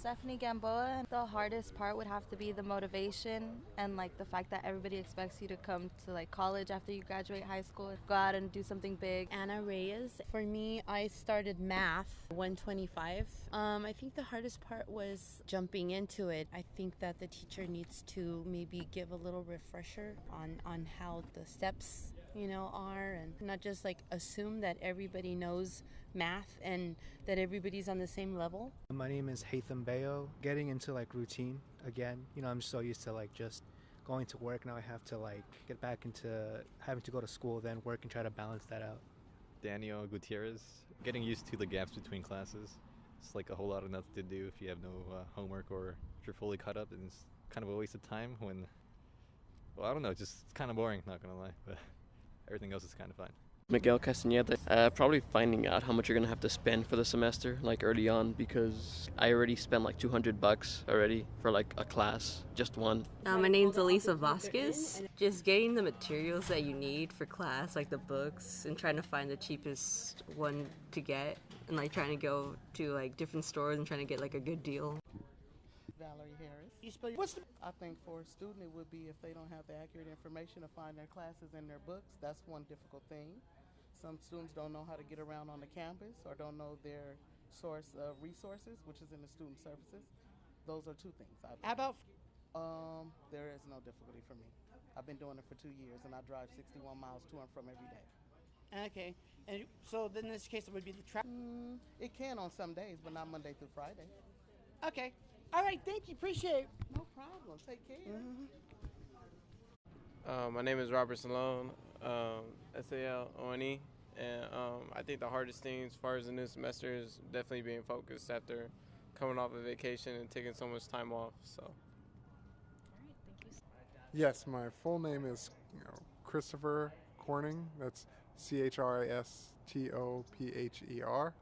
Stephanie Gamboa. The hardest part would have to be the motivation and like the fact that everybody expects you to come to like college after you graduate high school, go out and do something big. Anna Reyes. For me, I started math 125. I think the hardest part was jumping into it. I think that the teacher needs to maybe give a little refresher on how the steps are, and not just like assume that everybody knows math and that everybody's on the same level. My name is Haitham Bayo. Getting into like routine again. I'm so used to like just going to work. Now I have to like get back into having to go to school, then work and try to balance that out. Daniel Gutierrez. Getting used to the gaps between classes. It's like a whole lot of nothing to do if you have no homework, or if you're fully caught up, and it's kind of a waste of time when, well, I don't know, it's just kind of boring, not gonna lie, but everything else is kind of fun. Miguel Castañeda. Probably finding out how much you're going to have to spend for the semester, like early on, because I already spent like $200 already for like a class, just one. My name's Elisa Vasquez. Just getting the materials that you need for class, like the books, and trying to find the cheapest one to get, and like trying to go to like different stores and trying to get like a good deal. Valerie Harris. I think for a student it would be if they don't have the accurate information to find their classes in their books. That's one difficult thing. Some students don't know how to get around on the campus or don't know their source of resources, which is in the student services. Those are two things. How about? There is no difficulty for me. I've been doing it for 2 years and I drive 61 miles to and from every day. Okay, and so then in this case it would be the traffic. It can on some days, but not Monday through Friday. Okay. All right, thank you. Appreciate it. No problem. Take care. My name is Robert Salone, SALONE, and I think the hardest thing as far as the new semester is definitely being focused after coming off of vacation and taking so much time off. So. Yes, my full name is Christopher Corning. That's CHRISTOPHER.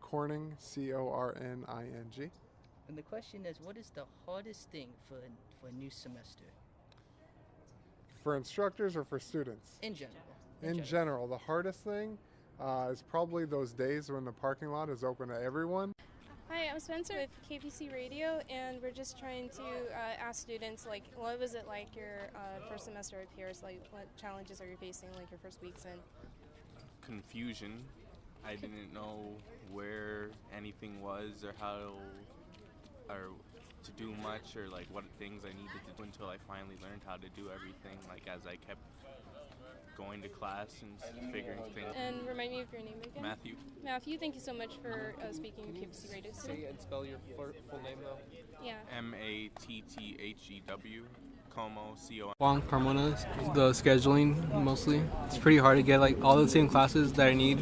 Corning, CORNING. And the question is, what is the hardest thing for a new semester? For instructors or for students? In general. In general, the hardest thing is probably those days when the parking lot is open to everyone. Hi, I'm Spencer with KPC Radio, and we're just trying to ask students, like, what was it like your first semester at Pierce? Like, what challenges are you facing, like, your first weeks in? Confusion. I didn't know where anything was or how or to do much or like what things I needed to do until I finally learned how to do everything, like as I kept going to class and figuring things. And remind me of your name again? Matthew. Matthew, thank you so much for speaking with KPC Radio today. Say and spell your full name though. Yeah. MATTHEW. Como, CO. Juan Carmona, the scheduling mostly. It's pretty hard to get like all the same classes that I need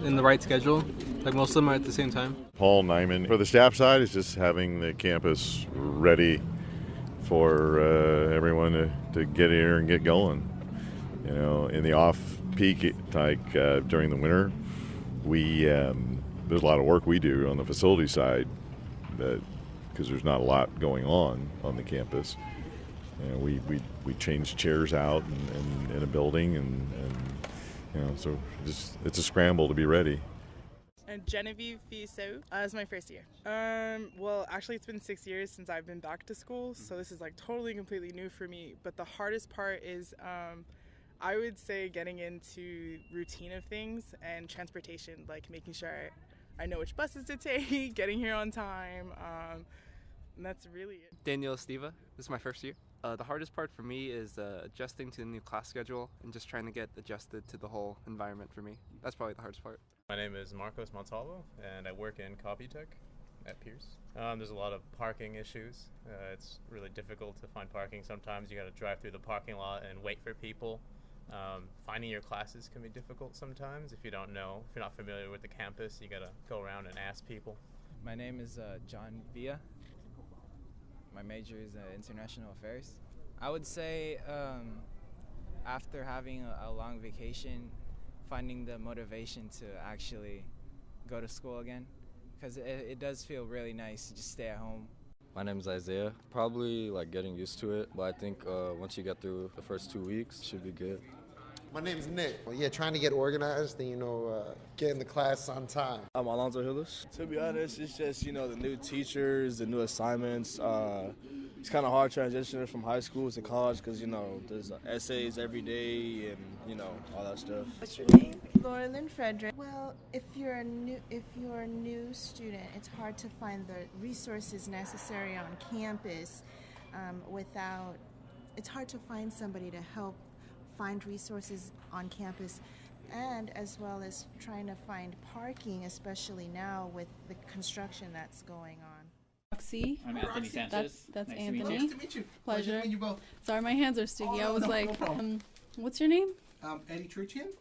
in the right schedule. Like most of them are at the same time. Paul Nyman. For the staff side, it's just having the campus ready for everyone to get here and get going. In the off-peak, like during the winter, there's a lot of work we do on the facility side because there's not a lot going on the campus. We change chairs out in a building, and so it's a scramble to be ready. And Genevieve Fiso. It's my first year. Well, actually, it's been 6 years since I've been back to school, so this is like totally, completely new for me. But the hardest part is, I would say, getting into routine of things and transportation, like making sure I know which buses to take, getting here on time. And that's really it. Daniel Estiva. This is my first year. The hardest part for me is adjusting to the new class schedule and just trying to get adjusted to the whole environment for me. That's probably the hardest part. My name is Marcos Montalvo, and I work in Copytech at Pierce. There's a lot of parking issues. It's really difficult to find parking. Sometimes you got to drive through the parking lot and wait for people. Finding your classes can be difficult sometimes if you don't know. If you're not familiar with the campus, you got to go around and ask people. My name is John Villa. My major is International Affairs. I would say after having a long vacation, finding the motivation to actually go to school again, because it does feel really nice to just stay at home. My name is Isaiah. Probably like getting used to it, but I think once you get through the first 2 weeks, it should be good. My name's Nick. Well, yeah, trying to get organized and, getting the class on time. I'm Alonzo Hillis. To be honest, it's just, the new teachers, the new assignments. It's kind of hard transitioning from high school to college because, there's essays every day and, all that stuff. What's your name? Laura Lynn Frederick. Well, if you're a new student, it's hard to find the resources necessary on campus it's hard to find somebody to help find resources on campus, and as well as trying to find parking, especially now with the construction that's going on. Roxy. I'm Anthony Sanchez. That's Nice Anthony. To meet you. Pleasure. To meet you both. Sorry, my hands are sticky. I was no problem. What's your name? Eddie Churchian.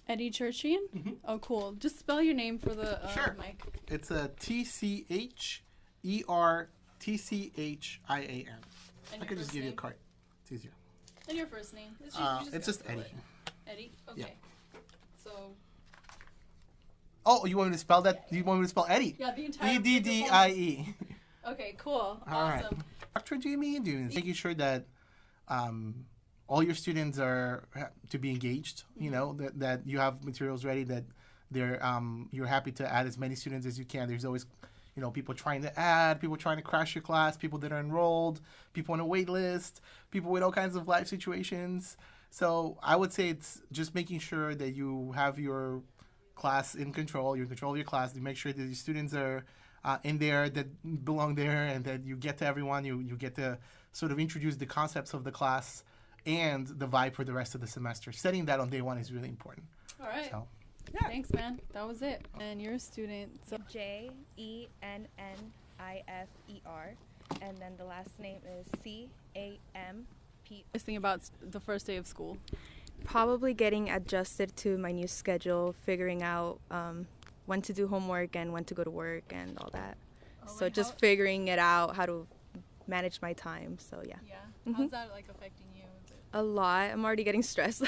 Eddie Churchian? Mm-hmm. Oh, cool. Just spell your name for the sure. mic. It's a TCHERTCHIAN. I could just give you a card. It's easier. And your first name? It's just Eddie. Eddie? Okay. Yeah. So. Oh, you want me to spell that? You want me to spell Eddie? Yeah, the entire EDDIE. Okay, cool. All awesome. Right. Dr. Jamie and doing making sure that all your students are to be engaged. That you have materials ready. That you're happy to add as many students as you can. There's always people trying to add, people trying to crash your class, people that are enrolled, people on a wait list, people with all kinds of life situations. So I would say it's just making sure that you have your class in control, you control your class, to make sure that your students are in there, that belong there, and that you get to everyone, you get to sort of introduce the concepts of the class and the vibe for the rest of the semester. Setting that on day one is really important. All right. So. Yeah. Thanks, man. That was it. And you're a student. So. JENNIFER, and then the last name is CAMP. Best thing about the first day of school? Probably getting adjusted to my new schedule, figuring out when to do homework and when to go to work and all that. So just figuring it out, how to manage my time. So yeah. Yeah. How's that affecting you? A lot. I'm already getting stressed,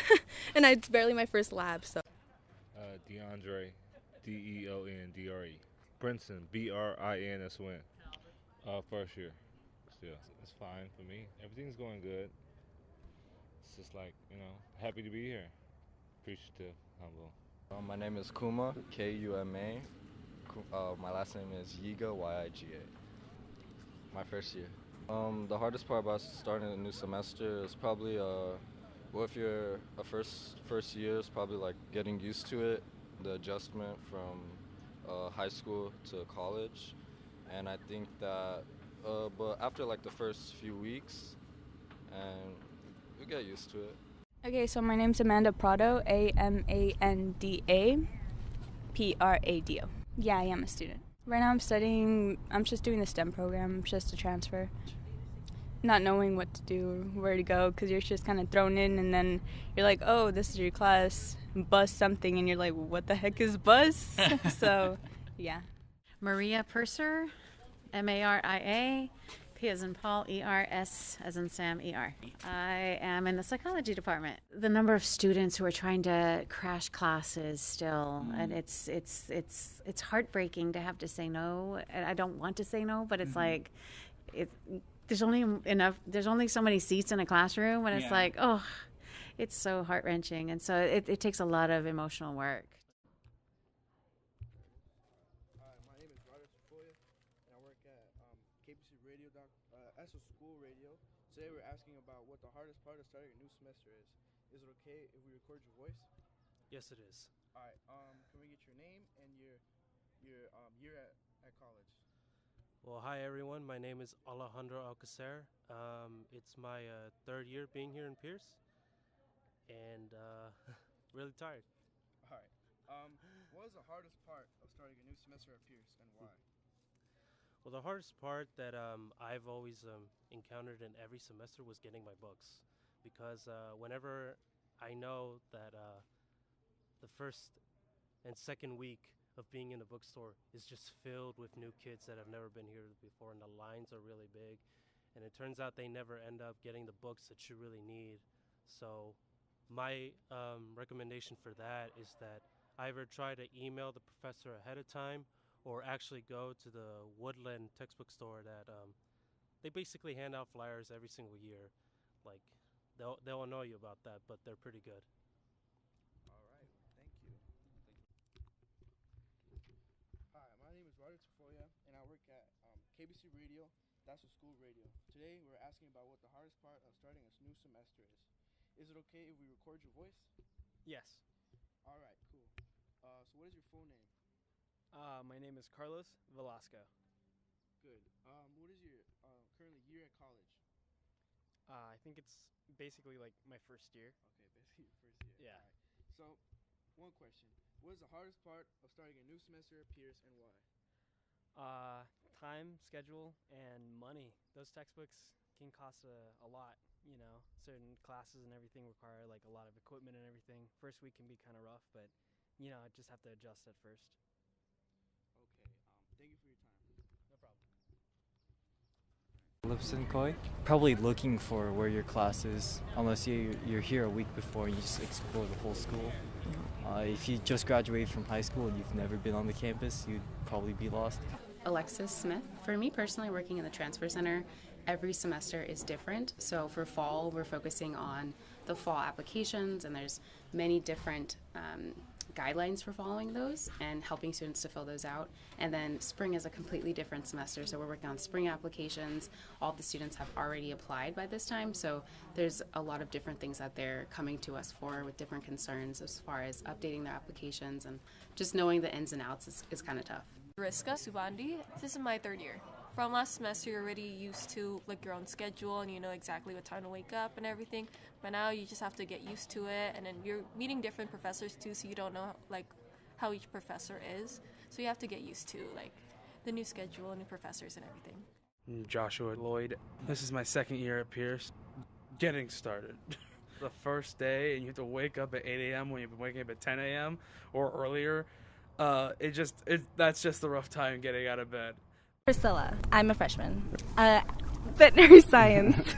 and it's barely my first lab. So. DeAndre, DEONDRE. Brinson, BRINSON. First year. Still, it's fine for me. Everything's going good. It's just happy to be here. Appreciative, humble. My name is Kuma, KUMA. My last name is Yiga, YIGA. My first year. The hardest part about starting a new semester is probably, if you're a first year, it's probably getting used to it, the adjustment from high school to college. And I think that, but after the first few weeks, and you get used to it. Okay, so my name's Amanda Prado, AMANDA PRADO. Yeah, I am a student. Right now I'm just doing the STEM program, just a transfer. Not knowing what to do, where to go, because you're just kind of thrown in, and then you're like, oh, this is your class, bus something, and you're like, what the heck is bus? So, yeah. Maria Purser, MARIA, P as in Paul, ERS as in Sam, ER. I am in the psychology department. The number of students who are trying to crash classes still, and it's heartbreaking to have to say no. And I don't want to say no, but it's there's only so many seats in a classroom, and it's it's so heart-wrenching, and so it takes a lot of emotional work. My name is Ryder Sequoia, and I work at KBC Radio, as a school radio. Today we're asking about what the hardest part of starting a new semester is. Is it okay if we record your voice? Yes, it is. All right. Can we get your name and your year at college? Well, hi everyone. My name is Alejandro Alcacer. It's my third year being here in Pierce, and really tired. All right. What was the hardest part of starting a new semester at Pierce, and why? Well, the hardest part that I've always encountered in every semester was getting my books, because whenever I know that the first and second week of being in a bookstore is just filled with new kids that have never been here before, and the lines are really big, and it turns out they never end up getting the books that you really need. So my recommendation for that is that either try to email the professor ahead of time, or actually go to the Woodland textbook store that they basically hand out flyers every single year. They'll annoy you about that, but they're pretty good. KBC Radio, that's a school radio. Today we're asking about what the hardest part of starting a new semester is. Is it okay if we record your voice? Yes. All right, cool. So what is your full name? My name is Carlos Velasco. Good. What is your currently year at college? I think it's basically like my first year. Okay, basically your first year. Yeah. All right. So, one question. What is the hardest part of starting a new semester at Pierce and why? Time, schedule, and money. Those textbooks can cost a lot, you know. Certain classes and everything require like a lot of equipment and everything. First week can be kind of rough, but you know, just have to adjust at first. Okay. Thank you for your time. No problem. Lipson Koi. Probably looking for where your class is, unless you're here a week before and you just explore the whole school. If you just graduated from high school and you've never been on the campus, you'd probably be lost. Alexis Smith. For me personally, working in the Transfer Center, every semester is different. So for fall, we're focusing on the fall applications, and there's many different guidelines for following those and helping students to fill those out. And then spring is a completely different semester, so we're working on spring applications. All the students have already applied by this time, so there's a lot of different things that they're coming to us for with different concerns as far as updating their applications, and just knowing the ins and outs is kind of tough. Riska Subandi. This is my third year. From last semester, you're already used to like your own schedule and you know exactly what time to wake up and everything. But now you just have to get used to it, and then you're meeting different professors too, so you don't know like how each professor is. So you have to get used to like the new schedule, new professors, and everything. Joshua Lloyd. This is my second year at Pierce. Getting started. The first day, and you have to wake up at 8 a.m. when you've been waking up at 10 a.m. or earlier. That's just the rough time getting out of bed. Priscilla, I'm a freshman. Veterinary science.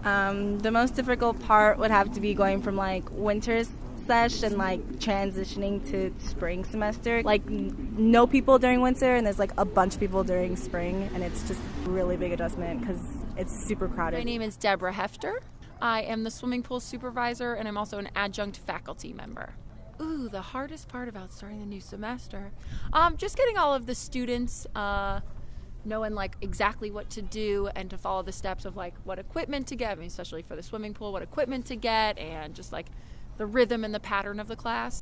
The most difficult part would have to be going from like winter sesh and like transitioning to spring semester. Like no people during winter, and there's like a bunch of people during spring, and it's just a really big adjustment because it's super crowded. My name is Deborah Hefter. I am the swimming pool supervisor, and I'm also an adjunct faculty member. Ooh, the hardest part about starting the new semester, just getting all of the students knowing like exactly what to do and to follow the steps of like what equipment to get, I mean, especially for the swimming pool, what equipment to get, and just like the rhythm and the pattern of the class.